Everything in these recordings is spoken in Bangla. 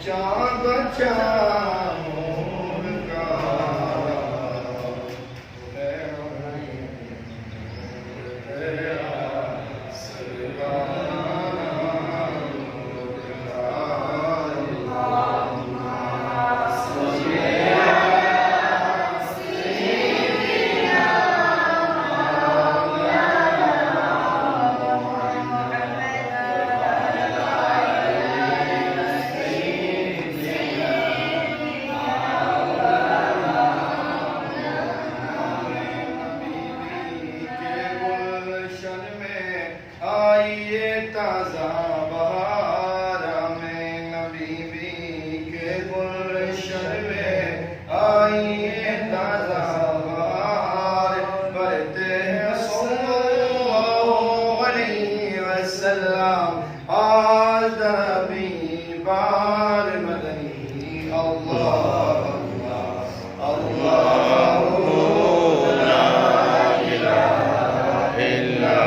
चाँद चाँद का आइए ताज़ा बहार में नबी के गुलशन में आइए ताज़ा बहार बढ़ते हैं सल्लल्लाहु अलैहि वसल्लम आज नबी बार मदनी अल्लाह अल्लाह ला इलाहा इल्ला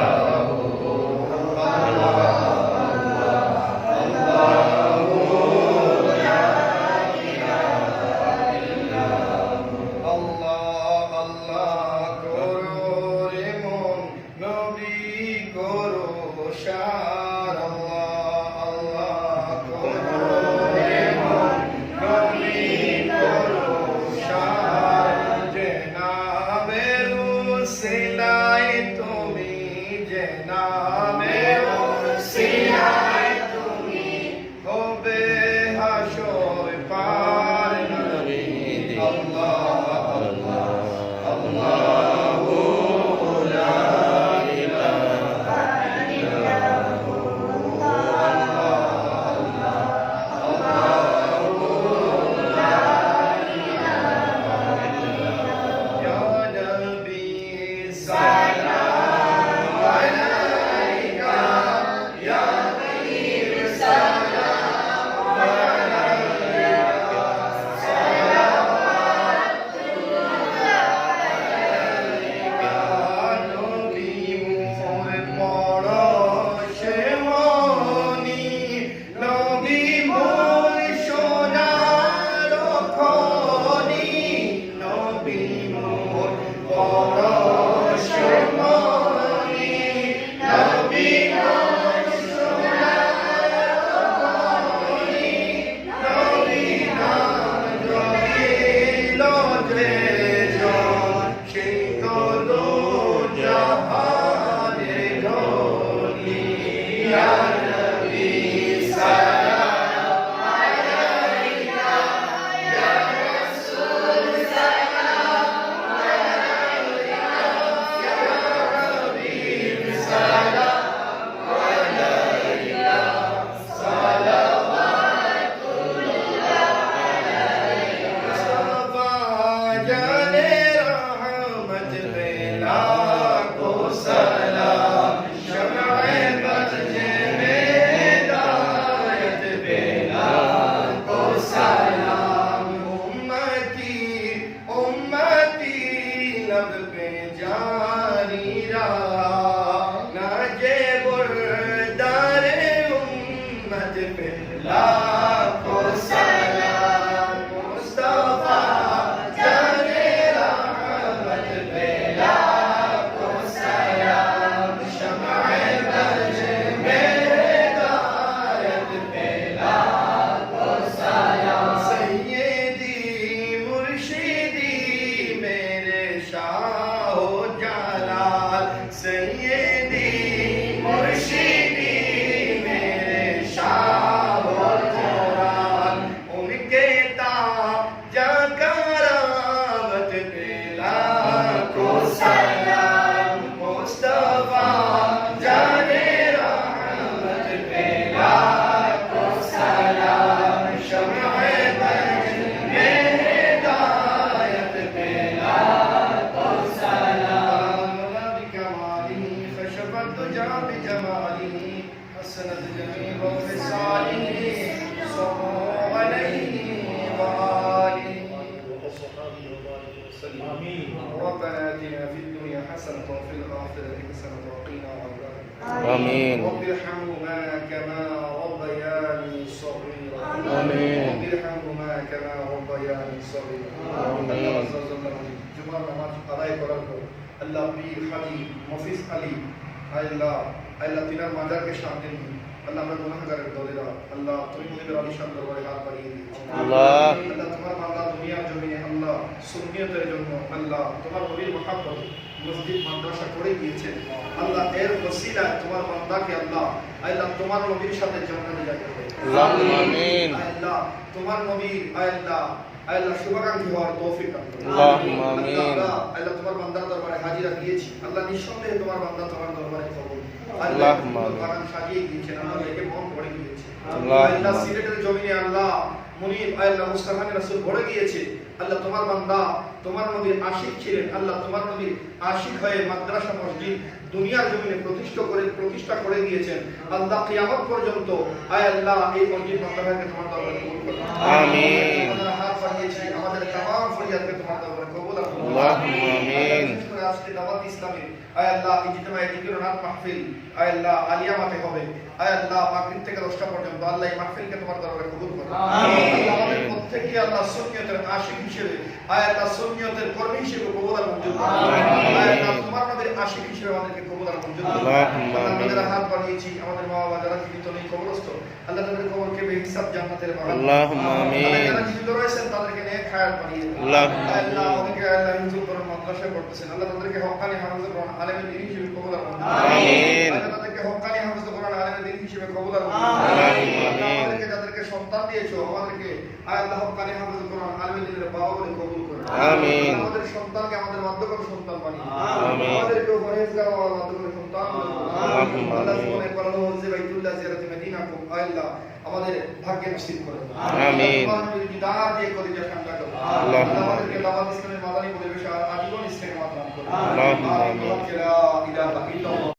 ربنا آتنا في الدنيا حسنة وفي الآخرة حسنة وقنا عذاب النار. آمين. رب ارحمهما كما ربياني صغيرا. آمين ইরহামহুমা কামা রাব্বায়ানি সগীরা। آمين আল্লাহ আযজা ওয়া জাল্লা জুমার নামাজ আদায় করার পর আল্লাহ পীর হাজী মফিজ আলী আল্লাহ আল্লাহ তিনার মাজারকে শান্তি দিন। আল্লাহ আমরা গুনাহগারের দলেরা আল্লাহ তুমি মুনিবের আলিশান দরবারে হাত বাড়িয়ে দিও। আল্লাহ আল্লাহ তোমার বান্দা দুনিয়ার জমিনে আল্লাহ সুন্নিয়তের জন্য আল্লাহ তোমার নবীর মহব্বত মসজিদ মাদ্রাসা করে দিয়েছেন। আল্লাহ এর ওসিলায় তোমার বান্দাকে আল্লাহ আল্লাহ তোমার নবীর সাথে জান্নাতে যাইতে হবে। আল্লাহুম্মা আমিন আল্লাহ তোমার নবী আল্লাহ আল্লাহ শুভাকাঙ্ক্ষী হওয়ার তৌফিক দান করুন। আল্লাহুম্মা আমিন আল্লাহ তোমার বান্দার দরবারে হাজিরা দিয়েছি। আল্লাহ নিঃসন্দেহে তোমার বান্দা তোমার দরবারে কবুল। আল্লাহুম্মা আমিন। বাগান সাজিয়ে দিয়েছেন, আল্লাহ একে মন করে দিয়েছে। আল্লাহুম্মা আল্লাহ সিলেটের জমিনে আল্লাহ মুনিব আল্লাহ মুস্তাফা রাসূল ভরে গিয়েছে। আল্লাহ তোমার বান্দা তোমার নবীর আশিক ছিলেন। আল্লাহ তোমার নবীর আশিক হয়ে মাদ্রাসা মসজিদ দুনিয়ার জমিনে প্রতিষ্ঠা করে দিয়েছেন। আল্লাহ কিয়ামত পর্যন্ত আয় আল্লাহ এই মসজিদ মাদ্রাসাকে তোমার দরবারে কবুল করুন। আমিন। আমরা হাত বাড়িয়েছি, আমাদের तमाम ফরিয়াদকে তোমার দরবারে কবুল করুন। আল্লাহুম্মা আমিন। আজকে দাওয়াত ইসলামী আয় আল্লাহ ইজতিমাই জিকিরুনাত মাহফিল আয় আল্লাহ আলিয়ামাতে হবে। আয় আল্লাহ মাগরিব থেকে 10টা পর্যন্ত আল্লাহ এই মাহফিলকে তোমার দরবারে কবুল করুন। আমিন। আল্লাহ আমাদের প্রত্যেককে আল্লাহ সুন্নিয়তের আশিক হিসেবে আয় আল্লাহ সুন্নিয়তের কর্মী হিসেবে কবুল আর মঞ্জুর করুন। আয় আল্লাহ তোমার নবীর আশিক হিসেবে আমাদেরকে কবুল আর মঞ্জুর করুন। আল্লাহুম্মা আমিন। আমাদের হাত বাড়িয়েছি, আমাদের মা বাবা যারা জীবিত নেই কবরস্থ আল্লাহ তাদের কবরকে বেহিসাব জান্নাতের বাগান। আল্লাহুম্মা আমিন। আল্লাহ যারা জীবিত রয়েছেন তাদেরকে নেক হায়াত বাড়িয়ে দিন। আল্লাহুম্মা আমিন। আল্লাহ আমাদেরকে আল্লাহ হিফজুল কোরআন মাদ্রাসায় পড়তেছেন। আল্লাহ তাদেরকে হক্কানি হাফেজুল কোরআন আলেমের দিন হিসেবে কবুল আর মঞ্জুর করুন। আমিন। আল্লাহ তাদেরকে হক্কানি হাফেজুল কোরআন আলেমের দিন হিসেবে কবুল আর মঞ্জুর করুন। আল্লাহুম্মা আমিন। আমাদেরকে যাদেরকে সন্তান দিয়েছো আমাদেরকে আয় আল্লাহ হক্কানি হাফেজুল কোরআন আলেমের দিনের বাবা বলে কবুল করুন। আমিন। আমাদের সন্তানকে আমাদের মাধ্যমে সন্তান বানিয়ে আমিন। আমাদেরকে পরহেজগার হওয়ার মাধ্যমে সন্তান বানিয়ে আল্লাহুম্মা আল্লাহ আমিন। জীবনে পরলোক হজ্জে বাইতুল্লাহ জিয়ারতে মদিনাকুম আল্লাহ আমাদের ভাগ্যে নসিব করুন। আমিন। আমাদের দিদার দিয়ে কলিজা ঠান্ডা করুন। আল্লাহুম্মা আল্লাহ আমাদেরকে দাওয়াত ইসলামের মাদানী পরিবেশে আজীবন ইস্তেকামাত দান করুন। আল্লাহুম্মা আমিন। লা ইলাহা ইল্লাল্লাহ